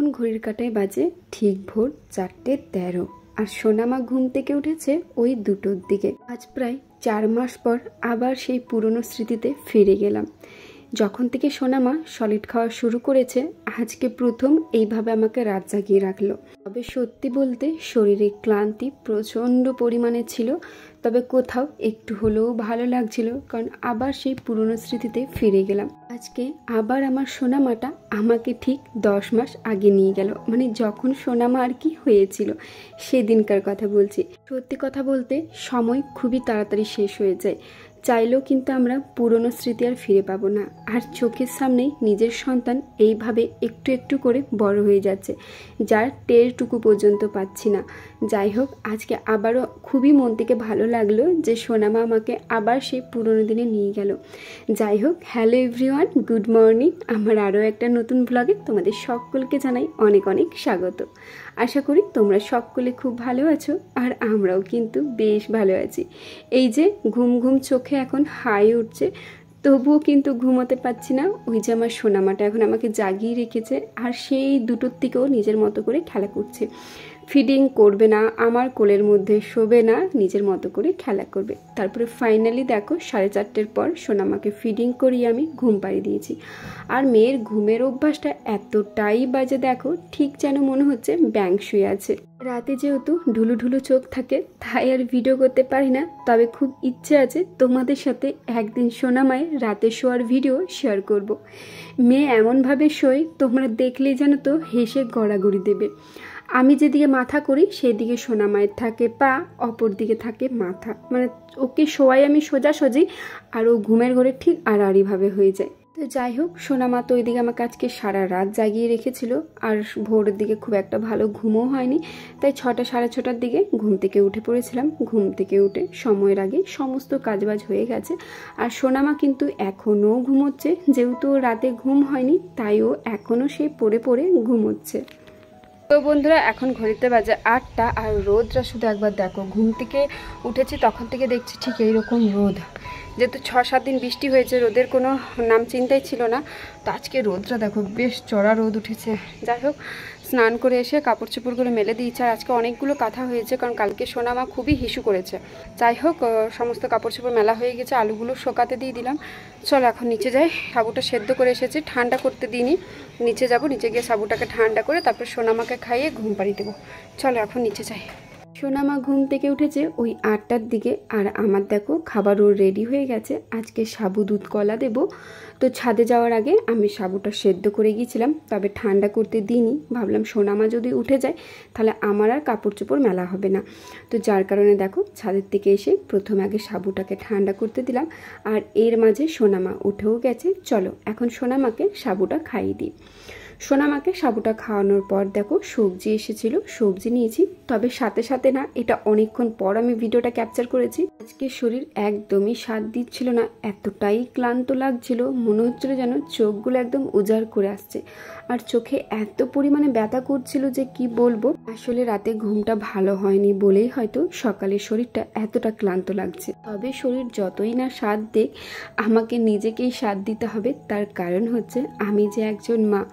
এখন ঘড়ির কাঁটায় বাজে ঠিক ভোর 4:13 আর সোনামা ঘুম থেকে উঠেছে ওই 2টোর দিকে। আজ প্রায় 4 মাস পর আবার সেই পুরনো স্মৃতিতে ফিরে গেলাম। যখন থেকে সোনামা সলিড খাওয়া শুরু করেছে আজকে প্রথম এইভাবে আমাকে রাত জাগিয়ে রাখলো। তবে সত্যি বলতে শরীরে ক্লান্তি প্রচণ্ড পরিমাণে ছিল, তবে কোথাও একটু হলেও ভালো লাগছিল, কারণ আবার সেই পুরনো স্মৃতিতে ফিরে গেলাম। আজকে আবার আমার সোনামাটা আমাকে ঠিক 10 মাস আগে নিয়ে গেল, মানে যখন সোনামা আর কি হয়েছিল সেদিনকার কথা বলছি। সত্যি কথা বলতে সময় খুবই তাড়াতাড়ি শেষ হয়ে যায়, চাইলেও কিন্তু আমরা পুরনো স্মৃতি আর ফিরে পাবো না। আর চোখের সামনেই নিজের সন্তান এইভাবে একটু একটু করে বড় হয়ে যাচ্ছে, যার টেরটুকু পর্যন্ত পাচ্ছি না। যাই হোক, আজকে আবারও খুবই মন থেকে ভালো লাগলো যে সোনামা আমাকে আবার সেই পুরনো দিনে নিয়ে গেল। যাই হোক, হ্যালো এভরিওয়ান, গুড মর্নিং। আমার আরও একটা নতুন ব্লগে তোমাদের সকলকে জানাই অনেক অনেক স্বাগত। আশা করি তোমরা সকলে খুব ভালো আছো, আর আমরাও কিন্তু বেশ ভালো আছি। এই যে ঘুম ঘুম চোখে এখন হাই উঠছে, তবুও কিন্তু ঘুমোতে পারছি না। ওই যে আমার সোনামাটা এখন আমাকে জাগিয়ে রেখেছে, আর সেই 2টোর থেকেও নিজের মতো করে খেলা করছে। ফিডিং করবে না, আমার কোলের মধ্যে শোবে না, নিজের মতো করে খেলা করবে। তারপরে ফাইনালি দেখো 4:30 পর সোনামাকে ফিডিং করিয়ে আমি ঘুম পাড়িয়ে দিয়েছি। আর মেয়ের ঘুমের অভ্যাসটা এতটাই বাজে, দেখো ঠিক যেন মনে হচ্ছে ব্যাং শুয়ে আছে। রাতে যেহেতু ঢুলু ঢুলু চোখ থাকে তাই আর ভিডিও করতে পারি না, তবে খুব ইচ্ছে আছে তোমাদের সাথে একদিন সোনামায়ের রাতে শোয়ার ভিডিও শেয়ার করব। মেয়ে এমনভাবে শোয় তোমরা দেখলেই যেন তো হেসে গড়াগড়ি দেবে। আমি যেদিকে মাথা করি সেদিকে সোনামায়ের থাকে পা, অপর দিকে থাকে মাথা, মানে ওকে শোয়াই আমি সোজাসুজি, আর ও ঘুমের ঘরে ঠিক আড়াআড়িভাবে হয়ে যায়। তো যাই হোক, সোনামা তো ওইদিকে আমাকে আজকে সারা রাত জাগিয়ে রেখেছিল, আর ভোরের দিকে খুব একটা ভালো ঘুমও হয়নি, তাই 6টা সাড়ে 6টার দিকে ঘুম থেকে উঠে পড়েছিলাম। ঘুম থেকে উঠে সময়ের আগে সমস্ত কাজবাজ হয়ে গেছে, আর সোনামা কিন্তু এখনও ঘুমোচ্ছে। যেহেতু রাতে ঘুম হয়নি তাই ও এখনও সেই পড়ে পড়ে ঘুমোচ্ছে। তো বন্ধুরা, এখন ঘড়িতে বাজে 8টা, আর রোদটা শুধু একবার দেখো। ঘুম থেকে উঠেছি তখন থেকে দেখছি ঠিক এইরকম রোদ। যেহেতু 6-7 দিন বৃষ্টি হয়েছে, রোদের কোনো নাম চিন্তাই ছিল না, তো আজকে রোদটা দেখো বেশ চড়া রোদ উঠেছে। যাই হোক, স্নান করে এসে কাপড় চোপড়গুলো মেলে দিয়েছে, আর আজকে অনেকগুলো কাঁথা হয়েছে, কারণ কালকে সোনামা খুবই হিসু করেছে। যাই হোক, সমস্ত কাপড় চোপড় মেলা হয়ে গেছে, আলুগুলো শোকাতে দিয়ে দিলাম। চলো এখন নিচে যাই। সাবুটা সেদ্ধ করে এসেছি, ঠান্ডা করতে দিইনি। নিচে যাব, নিচে গিয়ে সাবুটাকে ঠান্ডা করে তারপর সোনামাকে খাইয়ে ঘুম পাড়িয়ে দেবো। চলো এখন নিচে যাই। সোনামা ঘুম থেকে উঠেছে ওই 8টার দিকে, আর আমার দেখো খাবারও রেডি হয়ে গেছে। আজকে সাবু দুধ কলা দেবো। তো ছাদে যাওয়ার আগে আমি সাবুটা সেদ্ধ করে গিয়েছিলাম, তবে ঠান্ডা করতে দিইনি। ভাবলাম সোনামা যদি উঠে যায় তাহলে আমার আর কাপড় চোপড় মেলা হবে না, তো যার কারণে দেখো ছাদের থেকে এসে প্রথমে আগে সাবুটাকে ঠান্ডা করতে দিলাম, আর এর মাঝে সোনামা উঠেও গেছে। চলো এখন সোনামাকে সাবুটা খাইয়ে দিই। সোনামাকে সাবুটা খাওয়ানোর পর দেখো সবজি এসেছিল, সবজি নিয়েছি। তবে সাথে সাথে না, এটা অনেকক্ষণ পর আমি ভিডিওটা ক্যাপচার করেছি। আজকে শরীর একদমই সাথ দিচ্ছিল না, এতটাই ক্লান্ত লাগছিল, মনে হচ্ছিল যেন চোখগুলো একদম উজাড় করে আসছে, আর চোখে এত পরিমাণে ব্যথা করছিল যে কি বলবো। আসলে রাতে ঘুমটা ভালো হয়নি বলেই হয়তো সকালে শরীরটা এতটা ক্লান্ত লাগছে। তবে শরীর যতই না সাথ দেখ, আমাকে নিজেকেই সাথ দিতে হবে। তার কারণ হচ্ছে আমি যে একজন মা,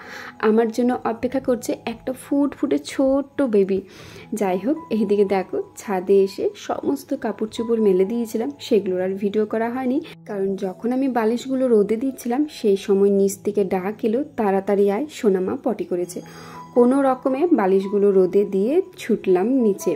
আমার জন্য অপেক্ষা করছে একটা ফুটফুটে ছোট্ট বেবি। যাই হোক, এইদিকে দেখো ছাদে এসে সমস্ত কাপড় চোপড় মেলে দিয়েছিলাম, সেগুলোর আর ভিডিও করা হয়নি, কারণ যখন আমি বালিশগুলো রোদে দিচ্ছিলাম সেই সময় নিচ থেকে ডাক এলো, তাড়াতাড়ি আয়, সোনামা পটি করেছে। কোনো রকমে বালিশগুলো রোদে দিয়ে ছুটলাম নিচে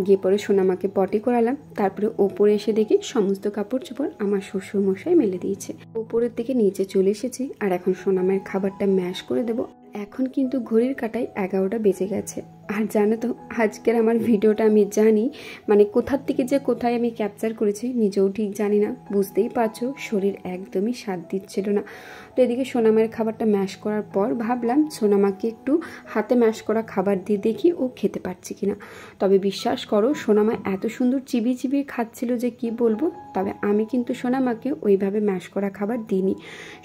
গিয়ে, পরে সোনামাকে পটি করালাম। তারপরে ওপরে এসে দেখি সমস্ত কাপড় চোপড় আমার শ্বশুরমশাই মেলে দিয়েছে। ওপরের দিকে নিচে চলে এসেছি, আর এখন সোনামায়ের খাবারটা ম্যাশ করে দেবো। এখন কিন্তু ঘড়ির কাঁটায় 11টা বেজে গেছে। আর জানো তো, আজকের আমার ভিডিওটা আমি জানি, মানে কোথার থেকে যে কোথায় আমি ক্যাপচার করেছি নিজেও ঠিক জানি না। বুঝতেই পারছো শরীর একদমই সাথ দিচ্ছিল না। তো এদিকে সোনামায়ের খাবারটা ম্যাশ করার পর ভাবলাম সোনামাকে একটু হাতে ম্যাশ করা খাবার দিয়ে দেখি ও খেতে পারছে কিনা। তবে বিশ্বাস করো, সোনামা এত সুন্দর চিবিয়ে চিবিয়ে খাচ্ছিল যে কি বলবো। তবে আমি কিন্তু সোনামাকে ওইভাবে ম্যাশ করা খাবার দিইনি,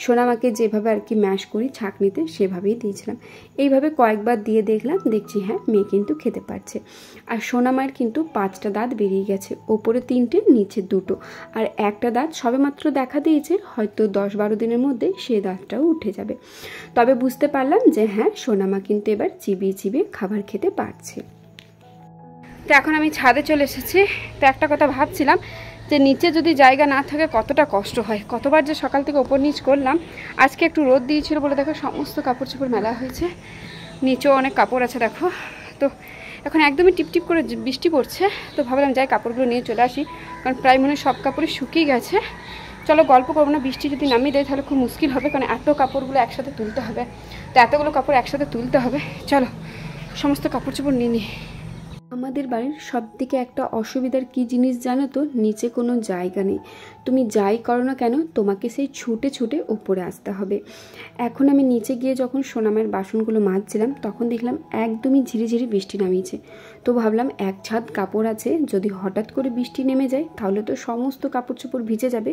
সোনামাকে যেভাবে আর কি ম্যাশ করি ছাঁকনিতে সেভাবেই দিয়েছি। দিয়েছিলাম। এইভাবে কয়েকবার দিয়ে দেখলাম, দেখছি হ্যাঁ মেয়ে কিন্তু খেতে পারছে। আর সোনা মায়ের কিন্তু 5টা দাঁত বেরিয়ে গেছে, ওপরে 3টে নিচে 2টো, আর একটা দাঁত সবেমাত্র দেখা দিয়েছে, হয়তো 10-12 দিনের মধ্যে সেই দাঁতটাও উঠে যাবে। তবে বুঝতে পারলাম যে হ্যাঁ সোনা মা কিন্তু এবার চিবিয়ে চিবিয়ে খাবার খেতে পারছে। তো এখন আমি ছাদে চলে এসেছি। তো একটা কথা ভাবছিলাম যে নিচে যদি জায়গা না থাকে কতটা কষ্ট হয়, কতবার যে সকাল থেকে ওপর নিচ করলাম। আজকে একটু রোদ দিয়েছিল বলে দেখো সমস্ত কাপড় চোপড় মেলা হয়েছে, নিচেও অনেক কাপড় আছে দেখো। তো এখন একদমই টিপটিপ করে বৃষ্টি পড়ছে, তো ভাবলাম যাই কাপড়গুলো নিয়ে চলে আসি, কারণ প্রায় মনে হয় সব কাপড়ই শুকিয়ে গেছে। চলো গল্প করবো না, বৃষ্টি যদি নামিয়ে দেয় তাহলে খুব মুশকিল হবে, কারণ এত কাপড়গুলো একসাথে তুলতে হবে। তো এতগুলো কাপড় একসাথে তুলতে হবে, চলো সমস্ত কাপড় চোপড় নিয়ে নিই। আমাদের বাড়ির সবথেকে একটা অসুবিধার কি জিনিস জানো তো, নিচে কোনো জায়গা নেই। তুমি যাই করো না কেন তোমাকে সেই ছুটে ছুটে ওপরে আসতে হবে। এখন আমি নিচে গিয়ে যখন সোনামায়ের বাসনগুলো মাজছিলাম তখন দেখলাম একদমই ঝিরিঝিরি বৃষ্টি নামিয়েছে। তো ভাবলাম এক ছাদ কাপড় আছে, যদি হঠাৎ করে বৃষ্টি নেমে যায় তাহলে তো সমস্ত কাপড় চোপড় ভিজে যাবে।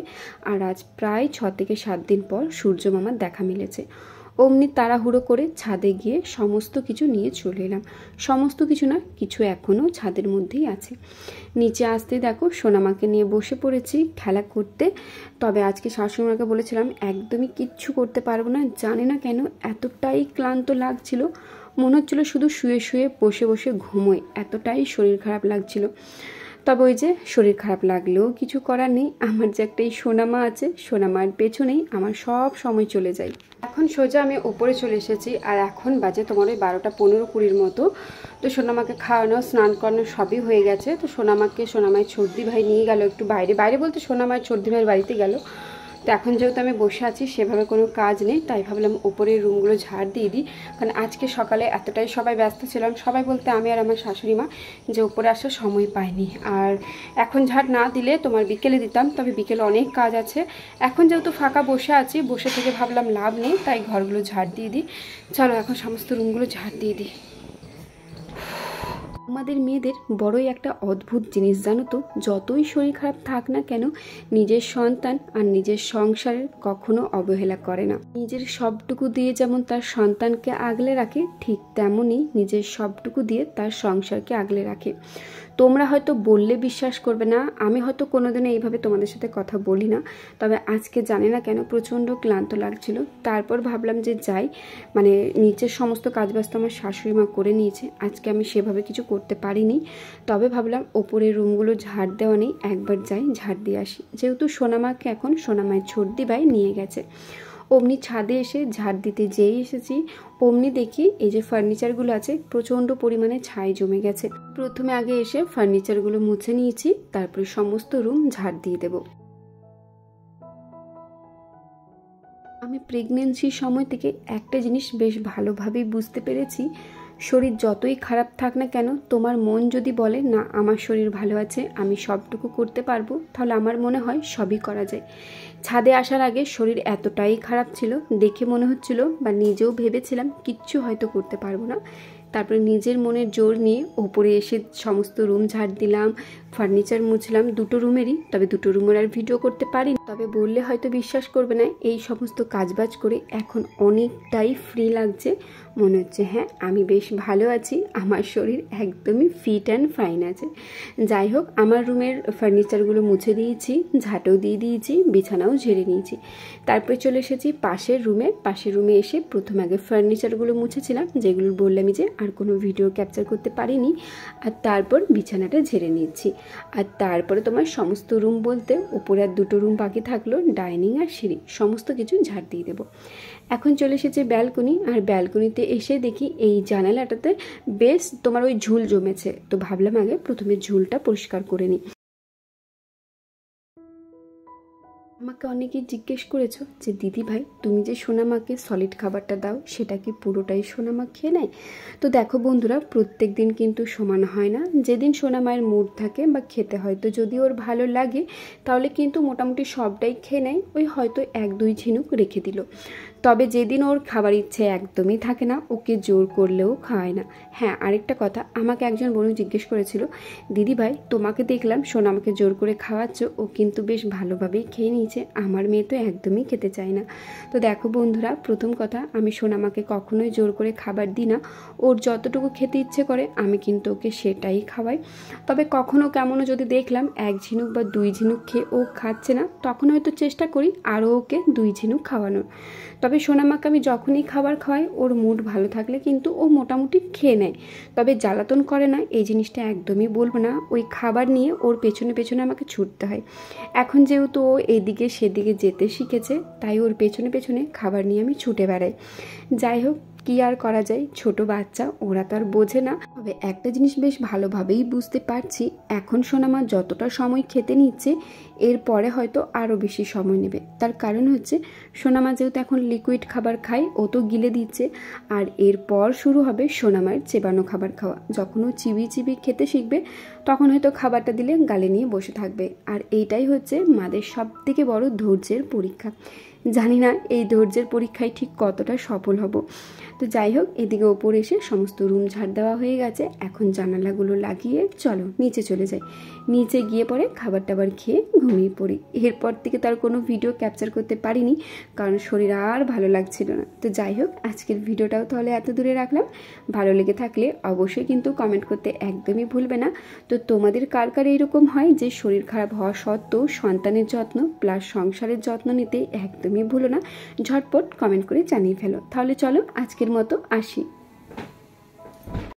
আর আজ প্রায় 6 থেকে 7 দিন পর সূর্য মামার দেখা মিলেছে। অমনি তাড়াহুড়ো করে ছাদে গিয়ে সমস্ত কিছু নিয়ে চলে এলাম। সমস্ত কিছু না, কিছু এখনও ছাদের মধ্যেই আছে। নিচে আসতে দেখো সোনামাকে নিয়ে বসে পড়েছি খেলা করতে। তবে আজকে শাশুড়িমাকে বলেছিলাম একদমই কিচ্ছু করতে পারবো না, জানি না কেন এতটাই ক্লান্ত লাগছিল, মনে হচ্ছিলো শুধু শুয়ে শুয়ে বসে বসে ঘুমোই, এতটাই শরীর খারাপ লাগছিল। তবে ওই যে শরীর খারাপ লাগলেও কিছু করার নেই, আমার যে একটা এই সোনামা আছে, সোনামার পেছনেই আমার সব সময় চলে যায়। এখন সোজা আমি ওপরে চলে এসেছি, আর এখন বাজে তোমার ওই 12টা-15-20 মতো। তো সোনামাকে খাওয়ানো স্নান করানো সবই হয়ে গেছে। তো সোনামায়ের সর্দি ভাই নিয়ে গেল একটু বাইরে, বাইরে বলতে সোনামায়ের সর্দি ভাইয়ের বাড়িতে গেল। তো এখন যেহেতু আমি বসে আছি সেভাবে কোনো কাজ নেই, তাই ভাবলাম ওপরের রুমগুলো ঝাড় দিয়ে দিই, কারণ আজকে সকালে এতটাই সবাই ব্যস্ত ছিলাম, সবাই বলতে আমি আর আমার শাশুড়ি মা, যে ওপরে আসার সময় পাইনি। আর এখন ঝাড় না দিলে তোমার বিকেলে দিতাম, তবে বিকেলে অনেক কাজ আছে। এখন যেহেতু ফাঁকা বসে আছি, বসে থেকে ভাবলাম লাভ নেই, তাই ঘরগুলো ঝাড় দিয়ে দিই। চলো এখন সমস্ত রুমগুলো ঝাড় দিয়ে দিই। আমাদের মেয়েদের বড়ই একটা অদ্ভুত জিনিস জানো তো, যতই শরীর খারাপ থাক না কেন নিজের সন্তান আর নিজের সংসারের কখনো অবহেলা করে না। নিজের সবটুকু দিয়ে যেমন তার সন্তানকে আগলে রাখে, ঠিক তেমনই নিজের সবটুকু দিয়ে তার সংসারকে আগলে রাখে। তোমরা হয়তো বললে বিশ্বাস করবে না, আমি হয়তো কোনোদিনও এইভাবে তোমাদের সাথে কথা বলি না, তবে আজকে জানি না কেন প্রচণ্ড ক্লান্ত লাগছিল। তারপর ভাবলাম যে যাই, মানে নিচের সমস্ত কাজবাজ আমার শাশুড়ি মা করে নিয়েছে, আজকে আমি সেভাবে কিছু করতে পারিনি। তবে ভাবলাম ওপরের রুমগুলো ঝাড় দেওয়া নেই, একবার যাই ঝাড় দিয়ে আসি। যেহেতু সোনামাকে এখন সোনামায়ের সর্দি ভাই নিয়ে গেছে। অমনি ছাদে এসে ঝাড় দিতে যেই এসেছি অমনি দেখি এই যে ফার্নিচারগুলো আছে প্রচণ্ড পরিমাণে ছাই জমে গেছে। প্রথমে আগে এসে ফার্নিচারগুলো মুছে নিয়েছি, তারপরে সমস্ত রুম ঝাড় দিয়ে দেব। আমি প্রেগনেন্সির সময় থেকে একটা জিনিস বেশ ভালোভাবেই বুঝতে পেরেছি, শরীর যতই খারাপ থাক না কেন তোমার মন যদি বলে না আমার শরীর ভালো আছে, আমি সবটুকু করতে পারবো, তাহলে আমার মনে হয় সবই করা যায়। ছাদে আসার আগে শরীর এতটাই খারাপ ছিল, দেখে মনে হচ্ছিল বা নিজেও ভেবেছিলাম কিচ্ছু হয়তো করতে পারবো না। তারপরে নিজের মনের জোর নিয়ে ওপরে এসে সমস্ত রুম ঝাড় দিলাম, ফার্নিচার মুছলাম, 2টো রুমেরই। তবে 2টো রুমের আর ভিডিও করতে পারি, তবে বললে হয়তো বিশ্বাস করবে না, এই সমস্ত কাজবাজ করে এখন অনেকটাই ফ্রি লাগছে, মনে হচ্ছে হ্যাঁ আমি বেশ ভালো আছি, আমার শরীর একদমই ফিট অ্যান্ড ফাইন আছে। যাই হোক, আমার রুমের ফার্নিচারগুলো মুছে দিয়েছি, ঝাঁটও দিয়ে দিয়েছি, বিছানাও ঝেড়ে নিয়েছি। তারপরে চলে এসেছি পাশের রুমে এসে প্রথম আগে ফার্নিচারগুলো মুছেছিলাম, যেগুলো বললামই যে আর কোনো ভিডিও ক্যাপচার করতে পারিনি, আর তারপর বিছানাটা ঝেড়ে নিচ্ছি। আর তারপরে তোমার সমস্ত রুম বলতে উপরে আর 2টো রুম বাকি থাকলো, ডাইনিং আর সিঁড়ি, সমস্ত কিছু ঝাড় দিয়ে দেবো। এখন চলে এসেছে ব্যালকনি, আর ব্যালকনিতে এসে দেখি এই জানালাটাতে বেশ তোমার ওই ঝুল জমেছে। তো ভাবলাম আগে প্রথমে ঝুলটা পরিষ্কার করে নিই। আমাকে অনেকেই জিজ্ঞেস করেছো যে দিদি ভাই তুমি যে সোনামাকে সলিড খাবারটা দাও সেটা কি পুরোটাই সোনামা খেয়ে নেয়? তো দেখো বন্ধুরা, প্রত্যেক দিন কিন্তু সমান হয় না। যেদিন সোনামায়ের মুড থাকে বা খেতে হয়তো যদি ওর ভালো লাগে তাহলে কিন্তু মোটামুটি সবটাই খেয়ে নেয়, ওই হয়তো 1-2 ঝিনুক রেখে দিল। তবে যেদিন ওর খাবার ইচ্ছে একদমই থাকে না, ওকে জোর করলেও খাওয়ায় না। হ্যাঁ, আরেকটা কথা, আমাকে একজন বোন জিজ্ঞেস করেছিল, দিদি ভাই তোমাকে দেখলাম সোনা আমাকে জোর করে খাওয়াচ্ছ, ও কিন্তু বেশ ভালোভাবেই খেয়ে নিয়েছে, আমার মেয়ে তো একদমই খেতে চায় না। তো দেখো বন্ধুরা, প্রথম কথা, আমি সোনামাকে কখনোই জোর করে খাবার দিই না। ওর যতটুকু খেতে ইচ্ছে করে আমি কিন্তু ওকে সেটাই খাওয়াই। তবে কখনো কেমনও যদি দেখলাম 1 ঝিনুক বা 2 ঝিনুক খেয়ে ও খাচ্ছে না, তখন হয়তো চেষ্টা করি আরও ওকে 2 ঝিনুক খাওয়ানোর। তবে সোনামাকে আমি যখনই খাবার খাওয়াই, ওর মুড ভালো থাকলে কিন্তু ও মোটামুটি খেয়ে নেয়। তবে জ্বালাতন করে না, এই জিনিসটা একদমই বলবো না। ওই খাবার নিয়ে ওর পেছনে পেছনে আমাকে ছুটতে হয়। এখন যেহেতু ও এদিকে সেদিকে যেতে শিখেছে, তাই ওর পেছনে পেছনে খাবার নিয়ে আমি ছুটে বেড়াই। যাই হোক, কি আর করা যায়, ছোট বাচ্চা, ওরা তো আর বোঝে না। তবে একটা জিনিস বেশ ভালোভাবেই বুঝতে পারছি, এখন সোনামা যতটা সময় খেতে নিচ্ছে, এরপরে হয়তো আরও বেশি সময় নেবে। তার কারণ হচ্ছে সোনামা যেহেতু এখন লিকুইড খাবার খায়, ও তো গিলে দিচ্ছে, আর এরপর শুরু হবে সোনামার চেবানো খাবার খাওয়া। যখন ও চিবিয়ে চিবিয়ে খেতে শিখবে, তখন হয়তো খাবারটা দিলে গালে নিয়ে বসে থাকবে। আর এইটাই হচ্ছে মাদের সবথেকে বড় ধৈর্যের পরীক্ষা। জানি না এই ধৈর্যের পরীক্ষায় ঠিক কতটা সফল হব। তো যাই হোক, এদিকে ওপরে এসে সমস্ত রুম ঝাড় দেওয়া হয়ে গেছে। এখন জানালাগুলো লাগিয়ে চলো নিচে চলে যাই। নিচে গিয়ে পরে খাবার টাবার খেয়ে ঘুমিয়ে পড়ি। এরপর থেকে তার কোনো ভিডিও ক্যাপচার করতে পারিনি, কারণ শরীর আর ভালো লাগছিল না। তো যাই হোক, আজকের ভিডিওটাও তাহলে এত দূরে রাখলাম। ভালো লেগে থাকলে অবশ্যই কিন্তু কমেন্ট করতে একদমই ভুলবে না। তো তোমাদের কার কার এরকম হয় যে শরীর খারাপ হওয়া সত্ত্বেও সন্তানের যত্ন প্লাস সংসারের যত্ন নিতে একদমই ভুলো না? ঝটপট কমেন্ট করে জানিয়ে ফেলো। তাহলে চলো আজকের মতো আসি।